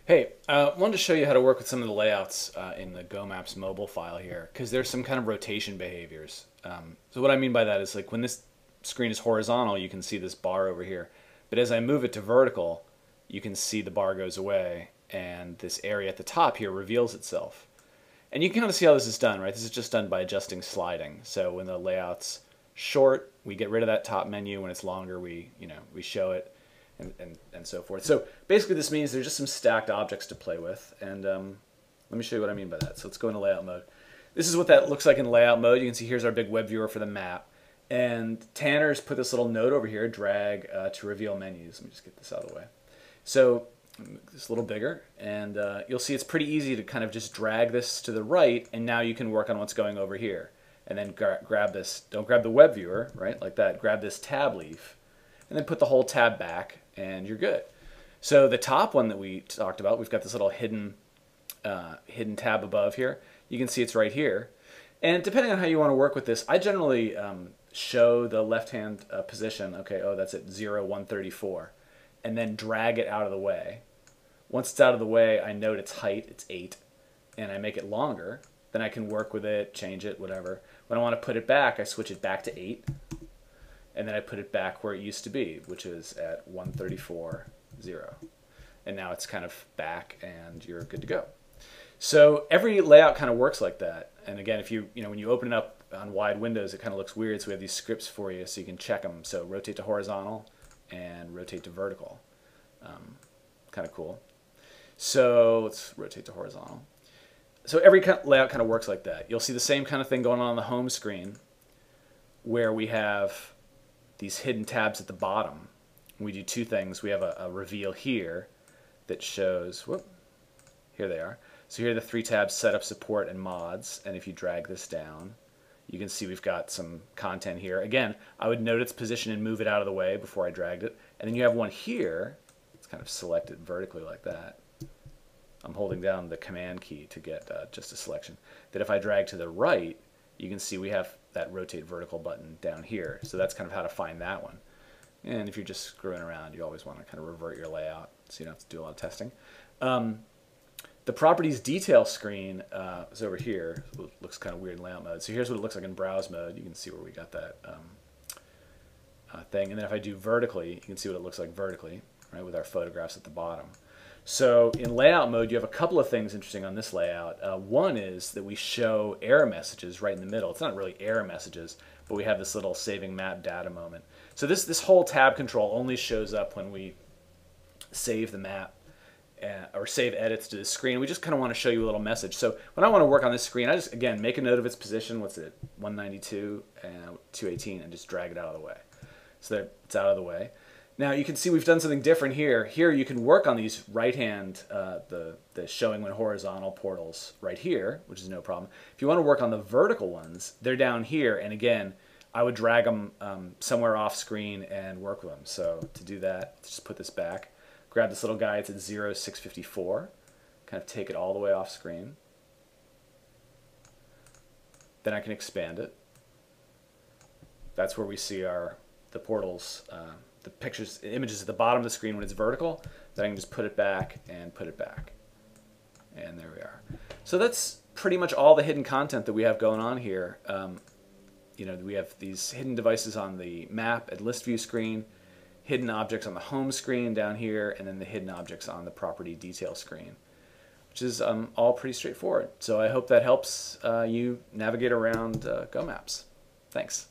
Hey, wanted to show you how to work with some of the layouts in the GoMaps mobile file here, because there's some kind of rotation behaviors. So what I mean by that is like when this screen is horizontal, you can see this bar over here. But as I move it to vertical, you can see the bar goes away, and this area at the top here reveals itself. And you can kind of see how this is done, right? This is just done by adjusting sliding. So when the layout's short, we get rid of that top menu. When it's longer, we show it. And so forth. So basically this means there's just some stacked objects to play with, and let me show you what I mean by that. So let's go into layout mode. This is what that looks like in layout mode. You can see here's our big web viewer for the map, and Tanner's put this little node over here, drag to reveal menus. Let me just get this out of the way. So make this a little bigger, and you'll see it's pretty easy to kind of just drag this to the right, and now you can work on what's going over here. And then grab this, don't grab the web viewer, right, like that, grab this tab leaf, and then put the whole tab back, and you're good. So the top one that we talked about, we've got this little hidden tab above here. You can see it's right here. And depending on how you want to work with this, I generally show the left-hand position. Okay, oh, that's at 0, 134. And then drag it out of the way. Once it's out of the way, I note its height, it's 8, and I make it longer. Then I can work with it, change it, whatever. When I want to put it back, I switch it back to 8. And then I put it back where it used to be, which is at 134, 0. And now it's kind of back, and you're good to go. So every layout kind of works like that. And again, if when you open it up on wide windows, it kind of looks weird. So we have these scripts for you, so you can check them. So rotate to horizontal and rotate to vertical. Kind of cool. So let's rotate to horizontal. So every layout kind of works like that. You'll see the same kind of thing going on the home screen, where we have these hidden tabs at the bottom. We do two things. We have a reveal here that shows, whoop, here they are. So here are the three tabs: setup, support, and mods. And if you drag this down, you can see we've got some content here. Again, I would note its position and move it out of the way before I dragged it. And then you have one here. It's kind of selected vertically like that. I'm holding down the command key to get just a selection. That if I drag to the right, you can see we have that rotate vertical button down here. So that's kind of how to find that one. And if you're just screwing around, you always want to kind of revert your layout so you don't have to do a lot of testing. The properties detail screen is over here. It looks kind of weird in layout mode. So here's what it looks like in browse mode. You can see where we got that thing. And then if I do vertically, you can see what it looks like vertically, right, with our photographs at the bottom. So in layout mode, you have a couple of things interesting on this layout. One is that we show error messages right in the middle. It's not really error messages, but we have this little saving map data moment. So this whole tab control only shows up when we save the map or save edits to the screen. We just kind of want to show you a little message. So when I want to work on this screen, I just, again, make a note of its position. What's it? 192 and 218, and just drag it out of the way. So that it's out of the way. Now you can see we've done something different here. Here you can work on these right-hand, the showing when horizontal portals right here, which is no problem. If you want to work on the vertical ones, they're down here. And again, I would drag them somewhere off screen and work with them. So to do that, just put this back. Grab this little guy, it's at 0, 654. Kind of take it all the way off screen. Then I can expand it. That's where we see the portals, the pictures, images at the bottom of the screen when it's vertical. Then I can just put it back and put it back. And there we are. So that's pretty much all the hidden content that we have going on here. We have these hidden devices on the map and list view screen, hidden objects on the home screen down here, and then the hidden objects on the property detail screen, which is all pretty straightforward. So I hope that helps you navigate around GoMaps. Thanks.